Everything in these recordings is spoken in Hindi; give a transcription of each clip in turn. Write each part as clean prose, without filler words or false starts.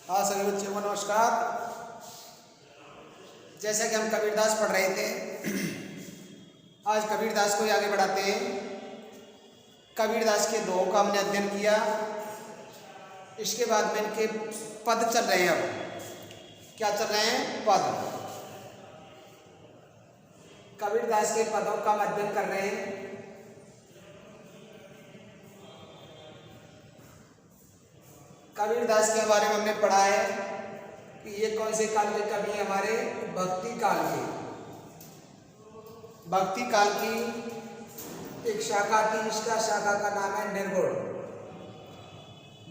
हाँ सभी बच्चों को नमस्कार। जैसा कि हम कबीरदास पढ़ रहे थे, आज कबीरदास को ही आगे बढ़ाते हैं। कबीरदास के दोहों का हमने अध्ययन किया। इसके बाद में इनके पद चल रहे हैं। अब क्या चल रहे हैं? पद। कबीरदास के पदों का हम अध्ययन कर रहे हैं। कबीरदास के बारे में हमने पढ़ा है कि ये कौन से काल के कवि हैं? हमारे भक्ति काल के। भक्ति काल की एक शाखा थी, इसका शाखा का नाम है निर्गुण।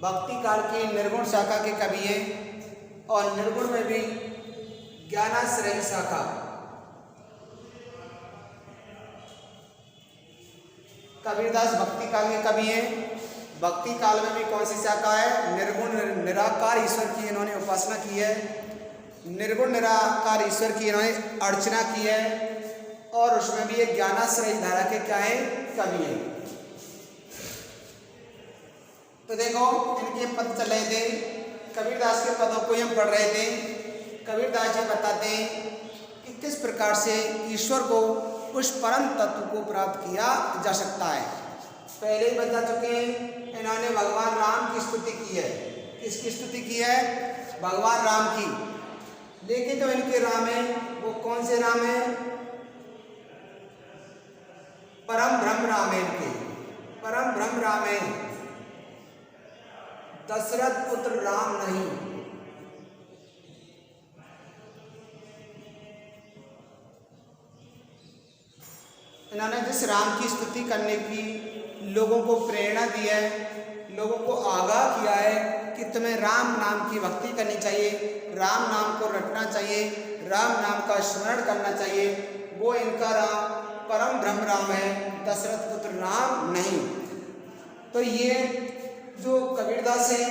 भक्ति काल की निर्गुण शाखा के कवि हैं और निर्गुण में भी ज्ञानाश्रयी शाखा। कबीरदास भक्ति काल के कवि हैं। भक्ति काल में भी कौन सी शाखा है? निर्गुण निराकार ईश्वर की इन्होंने उपासना की है। निर्गुण निराकार ईश्वर की इन्होंने अर्चना की है और उसमें भी एक ज्ञानाश्रयी धारा के क्या है? कवि हैं। तो देखो इनके पद चल रहे थे। कबीरदास के पदों को हम पढ़ रहे थे। कबीरदास जी बताते हैं कि किस प्रकार से ईश्वर को, उस परम तत्व को प्राप्त किया जा सकता है। पहले ही बता चुके हैं, इन्होंने भगवान राम की स्तुति की है। किसकी स्तुति की है? भगवान राम की। लेकिन जो इनके राम है वो कौन से राम है? परम ब्रह्म राम है इनके। परम ब्रह्म राम है, दशरथ पुत्र राम नहीं। इन्होंने जिस राम की स्तुति करने की लोगों को प्रेरणा दी है, लोगों को आगाह किया है कि तुम्हें राम नाम की भक्ति करनी चाहिए, राम नाम को रटना चाहिए, राम नाम का स्मरण करना चाहिए, वो इनका राम परम ब्रह्म राम है, दशरथ पुत्र राम नहीं। तो ये जो कबीरदास है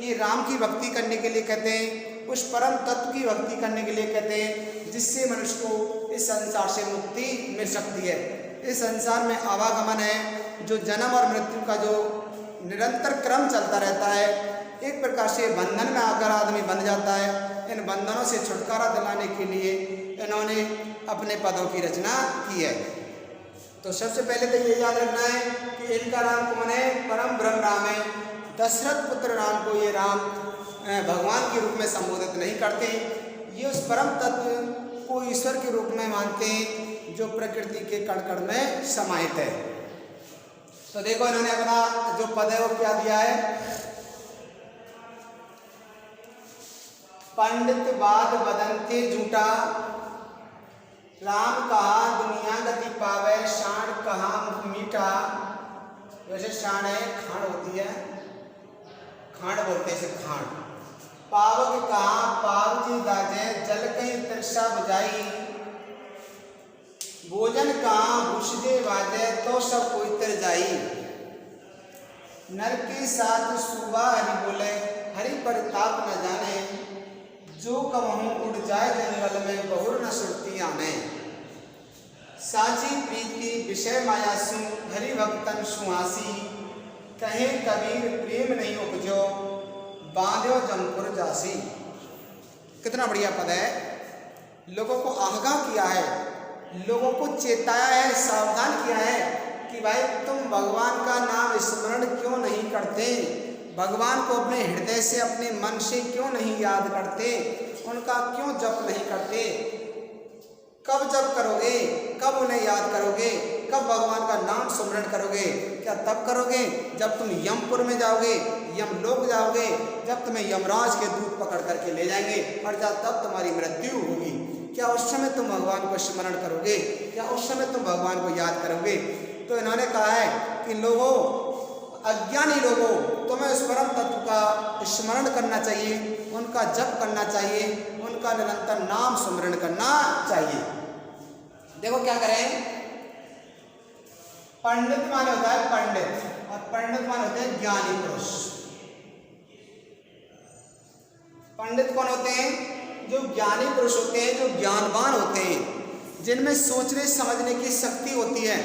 ये राम की भक्ति करने के लिए कहते हैं, उस परम तत्व की भक्ति करने के लिए कहते हैं जिससे मनुष्य को इस संसार से मुक्ति मिल सकती है। इस संसार में आवागमन है, जो जन्म और मृत्यु का जो निरंतर क्रम चलता रहता है, एक प्रकार से बंधन में आकर आदमी बंध जाता है। इन बंधनों से छुटकारा दिलाने के लिए इन्होंने अपने पदों की रचना की है। तो सबसे पहले तो ये याद रखना है कि इनका राम कौन है? परम ब्रह्म राम है। दशरथ पुत्र राम को ये राम भगवान के रूप में संबोधित नहीं करते। ये उस परम तत्व को ईश्वर के रूप में मानते हैं जो प्रकृति के कण कण में समाहित है। तो देखो इन्होंने अपना जो पद है वो क्या दिया है? पंडित बाद बदनते झूठा, राम कहा दुनिया गति पावे, शाण कहा मीठा। वैसे शाण है, खांड होती है, खांड बोलते हैं इसे, खांड। पावक कहा पाव जी दाजे, जल कहीं तिरसा बजाई। भोजन कहा भूषदे वाजे, तो सब कोई तर जाई। नर के साथ सुबह हरि बोले, हरि परताप न जाने। जो कबहू उड़ जाए जंगल में, बहुर न सुरती आने। साची प्रीति विषय माया सु, हरि भक्तन सुहासी। कहे कबीर प्रेम नहीं उपजो, बांध्यो जमपुर जासी। कितना बढ़िया पद है। लोगों को आगाह किया है, लोगों को चेताया है, सावधान किया है कि भाई तुम भगवान का नाम स्मरण क्यों नहीं करते, भगवान को अपने हृदय से, अपने मन से क्यों नहीं याद करते, उनका क्यों जप नहीं करते। कब जप करोगे, कब उन्हें याद करोगे, कब भगवान का नाम स्मरण करोगे? क्या तब करोगे जब तुम यमपुर में जाओगे, यमलोक जाओगे, जब तुम्हें यमराज के दूत पकड़ करके ले जाएंगे और तब तुम्हारी मृत्यु होगी। क्या उस समय तुम भगवान को स्मरण करोगे? क्या उस समय तुम भगवान को याद करोगे? तो इन्होंने कहा है कि लोगों, अज्ञानी लोगों, तुम्हें उस परम तत्व का स्मरण करना चाहिए, उनका जप करना चाहिए, उनका निरंतर नाम स्मरण करना चाहिए। देखो क्या करें, पंडित माने होता है पंडित, और पंडित माने होते हैं ज्ञानी पुरुष। पंडित कौन होते हैं? जो ज्ञानी पुरुष होते हैं, जो ज्ञानवान होते हैं, जिनमें सोचने समझने की शक्ति होती है,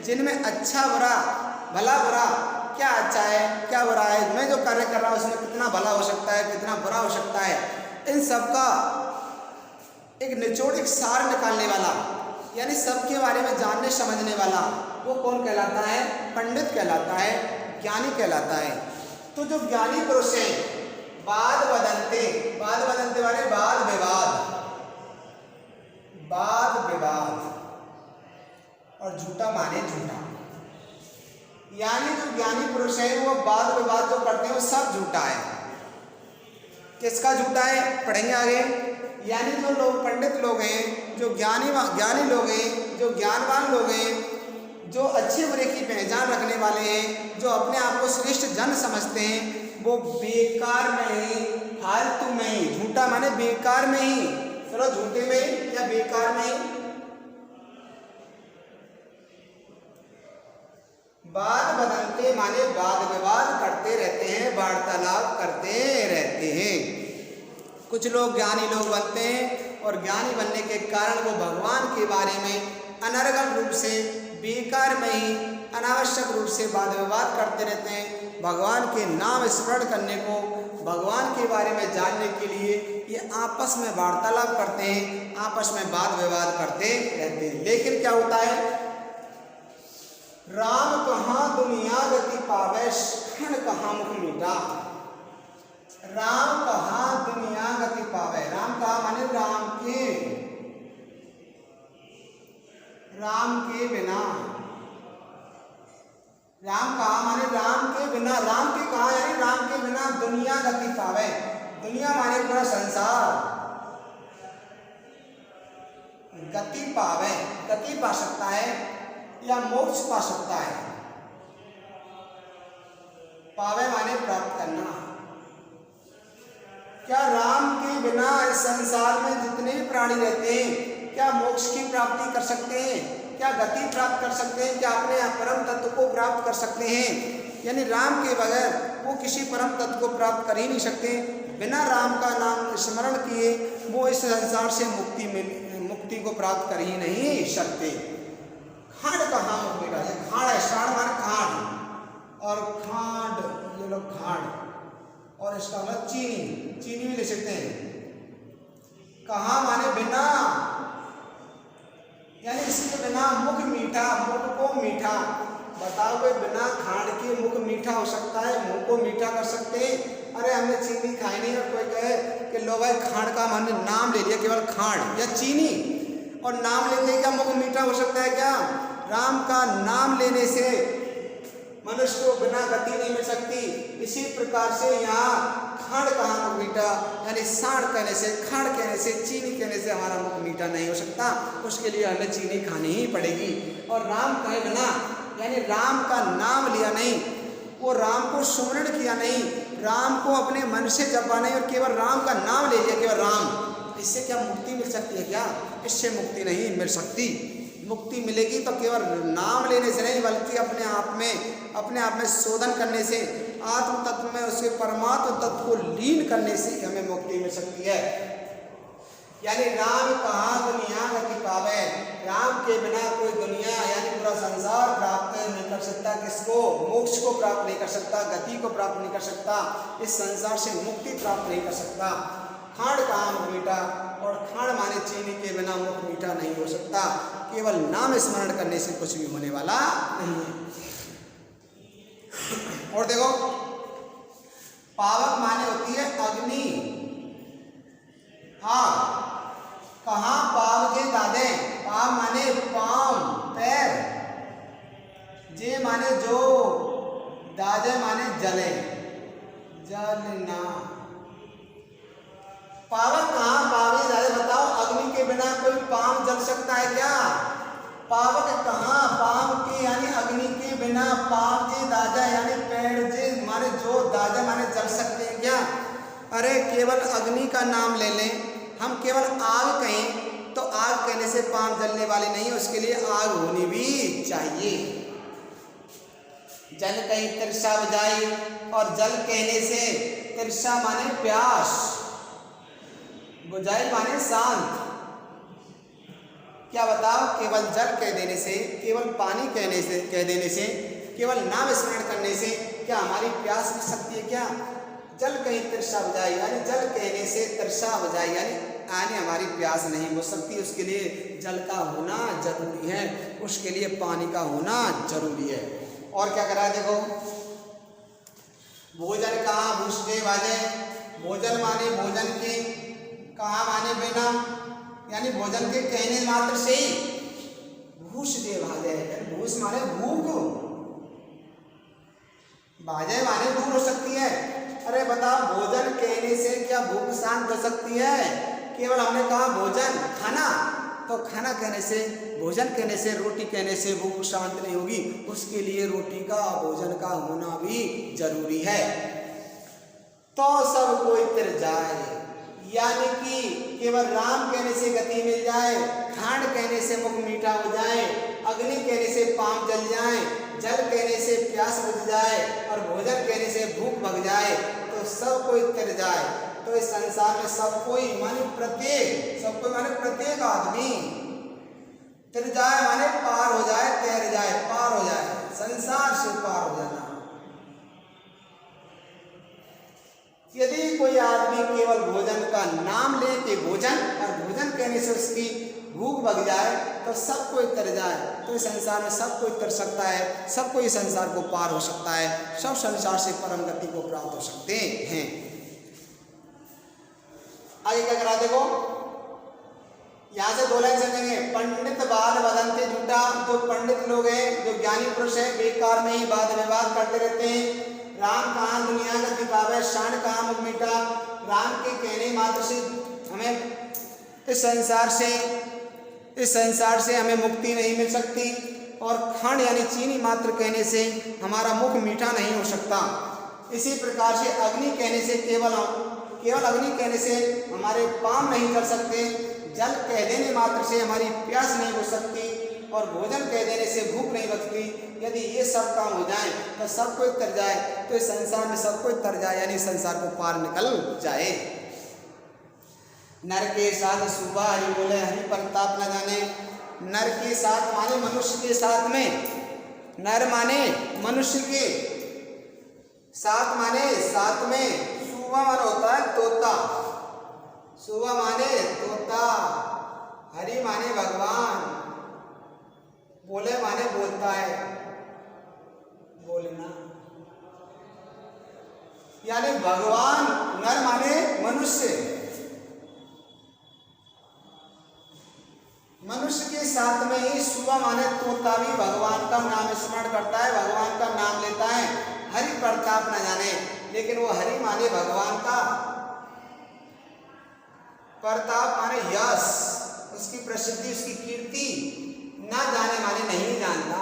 जिनमें अच्छा बुरा, भला बुरा, क्या अच्छा है क्या बुरा है, मैं जो कार्य कर रहा है उसमें कितना भला हो सकता है, कितना बुरा हो सकता है, इन सब का एक निचोड़, एक सार निकालने वाला, यानी सबके बारे में जानने समझने वाला, वो कौन कहलाता है? पंडित कहलाता है, ज्ञानी कहलाता है। तो जो ज्ञानी पुरुष हैं, वाद वदंते, वाद वदंते वाले वाद विवाद, वाद विवाद और झूठा माने झूठा, यानी जो ज्ञानी पुरुष है वो वाद विवाद जो करते हैं वो सब झूठा है। किसका झूठा है? पढ़ेंगे आगे। यानी जो लोग पंडित लोग हैं, जो ज्ञानी लोग हैं, जो ज्ञानवान लोग हैं, जो अच्छे बुरे की पहचान रखने वाले हैं, जो अपने आप को श्रेष्ठ जन समझते हैं, वो बेकार में ही, फालतू में ही, झूठा माने बेकार में ही, चलो झूठे में ही या बेकार में ही, वाद वदंते माने वाद विवाद करते रहते हैं, वार्तालाप करते रहते हैं। कुछ लोग ज्ञानी लोग बनते हैं और ज्ञानी बनने के कारण वो भगवान के बारे में अनर्गल रूप से, बेकार में ही, अनावश्यक रूप से वाद विवाद करते रहते हैं। भगवान के नाम स्मरण करने को, भगवान के बारे में जानने के लिए ये आपस में वार्तालाप करते हैं, आपस में वाद विवाद करते रहते हैं। लेकिन क्या होता है? राम कहाँ दुनिया गति पावे, क्षण कहाँ मुख मीठा। राम कहाँ दुनिया गति पावे, राम कहाँ माने राम के बिना, राम कहाँ माने राम के बिना, राम के कहाँ यानी राम के बिना दुनिया गति पावे। दुनिया माने पूरा संसार, गति पावे, गति पा सकता है या मोक्ष पा सकता है। पावे माने प्राप्त करना। क्या राम के बिना इस संसार में जितने भी प्राणी रहते हैं क्या मोक्ष की प्राप्ति कर सकते हैं? क्या गति प्राप्त कर सकते हैं? क्या अपने परम तत्व को प्राप्त कर सकते हैं? यानी राम के बगैर वो किसी परम तत्व को प्राप्त कर ही नहीं सकते। बिना राम का नाम स्मरण किए वो इस संसार से मुक्ति को प्राप्त कर ही नहीं सकते। खांड कहाँ मुख मीठा, ये खांड है, श्राण माने खांड, और खांड ये लोग खांड, और इसका मतलब चीनी, चीनी भी ले सकते हैं। कहाँ माने बिना, यानी इसके बिना मुख मीठा, मुख को मीठा। बताओ कोई बिना खांड के मुख मीठा हो सकता है? मुंह को मीठा कर सकते हैं? अरे हमने चीनी खाई नहीं, और कोई कहे कि लो भाई खांड का हमने नाम ले लिया, केवल खांड या चीनी, और नाम लेते क्या मुख मीठा हो सकता है क्या? राम का नाम लेने से मनुष्य को बिना गति नहीं मिल सकती। इसी प्रकार से यहाँ खांड कहाँ मुख मीठा, यानी साढ़ कहने से, खांड कहने से, चीनी कहने से हमारा मुख मीठा नहीं हो सकता। उसके लिए हमें चीनी खानी ही पड़ेगी। और राम कहे बिना, यानी राम का नाम लिया नहीं, वो राम को सुमरण किया नहीं, राम को अपने मन से जपा नहीं, और केवल राम का नाम ले लिया, केवल राम। इससे क्या मुक्ति मिल सकती है क्या? इससे मुक्ति नहीं मिल सकती। मुक्ति मिलेगी तो केवल नाम लेने से नहीं, बल्कि अपने आप में शोधन करने से, आत्म तत्व में उसके परमात्म तत्व को लीन करने से हमें मुक्ति मिल सकती है। यानी राम कहाँ दुनिया गति पावे, राम के बिना कोई दुनिया यानी पूरा संसार प्राप्त नहीं कर सकता। किसको? मोक्ष को प्राप्त नहीं कर सकता, गति को प्राप्त नहीं कर सकता, इस संसार से मुक्ति प्राप्त नहीं कर सकता। खांड कहाँ मुख मीठा, और खांड माने चीनी के बिना मुख मीठा नहीं हो सकता। केवल नाम स्मरण करने से कुछ भी होने वाला नहीं है। और देखो, पावक माने होती है अग्नि। हाँ, कहाँ पाव जे दादे, पाव माने पांव, पैर, जे माने जो, दादे माने जले, जलना। पावक कहाँ पावे दादे, बताओ। अग्नि के बिना कोई पांव जल सकता है क्या? पावक कहाँ, पांव के यानी अग्नि के बिना, पाव जे दादा यानी पैर जे माने जो, दादा माने जल सकते हैं क्या? अरे केवल अग्नि का नाम ले लें हम, केवल आग कहें तो आग कहने से पांव जलने वाले नहीं, उसके लिए आग होनी भी चाहिए। जल कहीं तिरसा बुझाई, और जल कहने से तिरसा माने प्यास, बुझाई माने शांत। क्या बताओ, केवल जल कह देने से, केवल पानी कह देने से, केवल नाम स्मरण करने से क्या हमारी प्यास मिट सकती है क्या? जल कहीं तृषा बुझाई, यानी जल कहने से तृषा बुझाई, यानी हमारी प्यास नहीं बुझ सकती, उसके लिए जल का होना जरूरी है, उसके लिए पानी का होना जरूरी है। और क्या करा है देखो, भोजन कहाँ भूषे बाजे, भोजन माने भोजन के, कहाँ माने बिना, यानी भोजन के कहने मात्र से ही भूष दे भाजे, भूष माने भूख, भाजे माने दूर हो सकती है। अरे बताओ, भोजन कहने से क्या भूख शांत हो सकती है? केवल हमने कहा भोजन खाना, तो खाना कहने से, भोजन कहने से, रोटी कहने से भूख शांत नहीं होगी, उसके लिए रोटी का, भोजन का होना भी जरूरी है। तो सब कोई तिर जाए, यानी कि केवल राम कहने से गति मिल जाए, खांड कहने से मुख मीठा हो जाए, अग्नि कहने से पांव जल जाए, जल कहने से प्यास बुझ जाए और भोजन कहने से भूख भग जाए, तो सब कोई तिर जाए। तो इस संसार में सब कोई माने प्रत्येक, सब कोई माने प्रत्येक आदमी तिर जाए, माने पार हो जाए, तैर जाए, पार हो जाए, संसार से पार हो जाना। यदि कोई आदमी केवल भोजन का नाम ले कि भोजन, और भोजन कहने से उसकी भूख भग जाए, तो सब कोई तर जाए। तो इस संसार में सब कोई तर सकता है, सब कोई संसार को पार हो सकता है, सब संसार से परम गति को प्राप्त हो सकते हैं। आगे क्या करा देखो, यहाँ से 2 लाइन समझेंगे। पंडित वाद वदंते झूठा, जो पंडित लोग हैं, जो ज्ञानी पुरुष है, बेकार में ही वाद विवाद करते रहते हैं। राम कहाँ दुनिया का दिखावे, शान कहाँ मुख मीठा, राम के कहने मात्र से हमें इस संसार से हमें मुक्ति नहीं मिल सकती, और खंड यानी चीनी मात्र कहने से हमारा मुख मीठा नहीं हो सकता। इसी प्रकार से अग्नि कहने से केवल अग्नि कहने से हमारे पाँव नहीं चल सकते, जल कह देने मात्र से हमारी प्यास नहीं हो सकती, और भोजन कह देने से भूख नहीं लगती। यदि ये सब काम हो जाए तो सब कोई तर जाए, तो इस संसार में सब कोई तर जाए, यानी संसार को पार निकल जाए। नर के साथ सुबह हरि बोले, हरि प्रताप न जाने। नर के साथ माने मनुष्य के साथ में, नर माने मनुष्य के साथ माने साथ में, सुबह माने होता है तोता, सुबह माने तोता, हरि माने भगवान, बोले माने बोलता है, बोलना, यानी भगवान। नर माने मनुष्य, मनुष्य के साथ में ही सुबह माने तोता भी भगवान का नाम स्मरण करता है, भगवान का नाम लेता है, हरि प्रताप न जाने। लेकिन वो हरि माने भगवान का, प्रताप माने यश, उसकी प्रसिद्धि, उसकी कीर्ति, ना जाने माने नहीं जानता।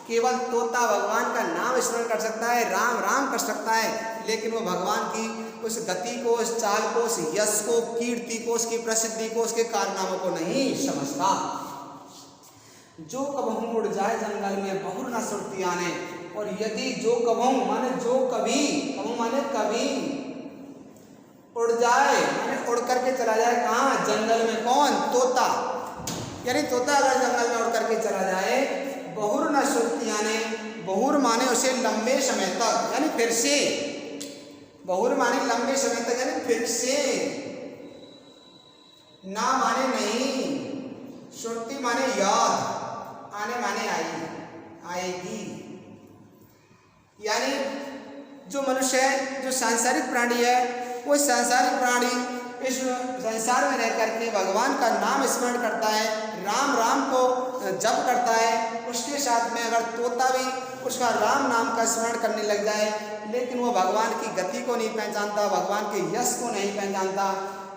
केवल तोता भगवान का नाम स्मरण कर सकता है, राम राम कर सकता है, लेकिन वो भगवान की उस गति को, उस चाल को, उस यश को, कीर्ति को, उसकी प्रसिद्धि को, उसके कारनामों को नहीं समझता। जो कबहू उड़ जाए जंगल में बहुर न सुरती आने, और यदि जो कबहू माने जो कभी, कबहू माने कभी, उड़ जाए माने उड़ करके चला जाए, कहाँ? जंगल में। कौन? तोता, यानी तोता अगर जंगल में उड़ करके चला जाए, बहुर न सुरती आने, बहुर माने उसे लंबे समय तक, यानी फिर से, बहुर माने लंबे समय तक, यानी फिर से, ना माने नहीं, सुरती माने याद, आने माने आएगी। यानी जो मनुष्य है, जो सांसारिक प्राणी है, वो सांसारिक प्राणी इस संसार में रह करके भगवान का नाम स्मरण करता है, राम राम को जप करता है। उसके साथ में अगर तोता भी उसका राम नाम का स्मरण करने लग जाए, लेकिन वो भगवान की गति को नहीं पहचानता, भगवान के यश को नहीं पहचानता।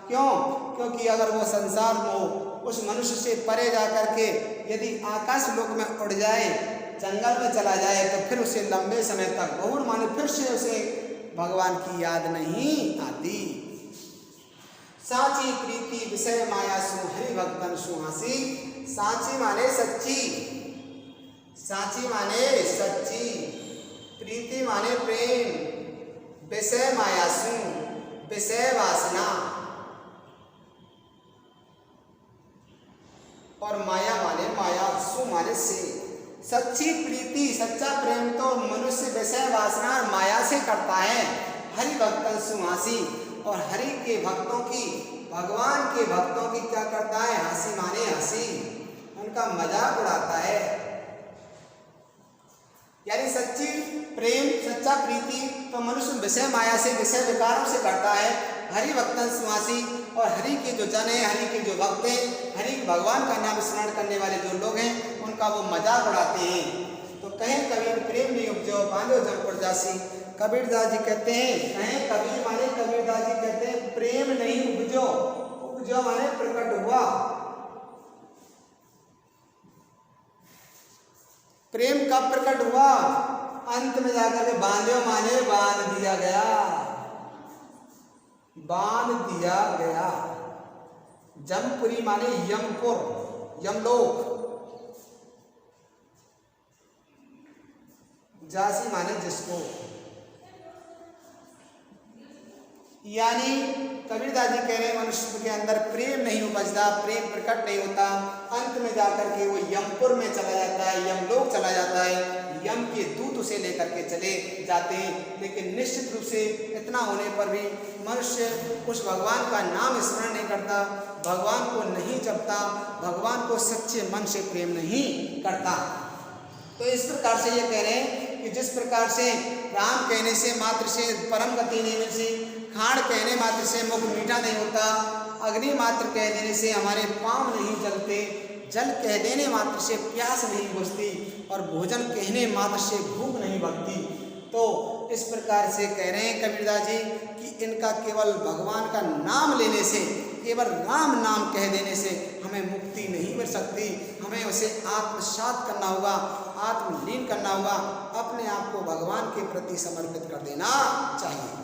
क्यों? क्योंकि अगर वो संसार में उस मनुष्य से परे जा करके यदि आकाश लोक में उड़ जाए, जंगल में चला जाए, तो फिर उसे लंबे समय तक, बहुर माने फिर से उसे भगवान की याद नहीं आती। साची प्रीति विषय माया सु हरि भक्तन सुहासी। साची माने सच्ची, साची माने सच्ची, प्रीति माने प्रेम, विषय माया सु विषय वासना, और माया माने माया, सु माने से, सच्ची प्रीति सच्चा प्रेम तो मनुष्य विषय वासना और माया से करता है। हरि भक्तन सुहासी, और हरि के भक्तों की, भगवान के भक्तों की क्या करता है, हंसी माने हंसी, उनका मजाक उड़ाता है। यानी सच्ची प्रेम सच्चा प्रीति तो मनुष्य विषय माया से, विषय विकारों से करता है। हरि भक्तन सुहासी, और हरि के जो जन हैं, हरि के जो भक्त हैं, हरि भगवान का नाम स्मरण करने वाले जो लोग हैं, उनका वो मजाक उड़ाते हैं। तो कहें कबीर प्रेम नहीं उपजो बांधो जमपुर जासी। कबीरदास जी कहते हैं, कहें कबीर माने कबीरदास जी कहते हैं प्रेम नहीं उपजो, उपजो माने प्रकट हुआ। प्रेम कब प्रकट हुआ, अंत में जाकर के बांधो माने बांध दिया गया, बांध दिया गया। जमपुरी माने यमपुर, यमलोक। जासी माने जिसको। यानी कबीरदास जी कह रहे हैं मनुष्य के अंदर प्रेम नहीं उपजता, प्रेम प्रकट नहीं होता, अंत में जाकर के वो यमपुर में चला जाता है, यमलोक चला जाता है, यम के दूत उसे लेकर के चले जाते हैं। लेकिन निश्चित रूप से इतना होने पर भी मनुष्य उस भगवान का नाम स्मरण नहीं करता, भगवान को नहीं जपता, भगवान को सच्चे मन से प्रेम नहीं करता। तो इस प्रकार से ये कह रहे हैं कि जिस प्रकार से राम कहने से मात्र से परम गति नहीं मिलती, खाड़ कहने मात्र से मुख मीठा नहीं होता, अग्नि मात्र कह देने से हमारे पाँव नहीं जलते, जल कह देने मात्र से प्यास नहीं बुझती, और भोजन कहने मात्र से भूख नहीं भगती। तो इस प्रकार से कह रहे हैं कबीरदास जी कि इनका केवल भगवान का नाम लेने से, केवल राम नाम कह देने से हमें मुक्ति नहीं मिल सकती, हमें उसे आत्मसात करना होगा, आत्मलीन करना होगा, अपने आप को भगवान के प्रति समर्पित कर देना चाहिए।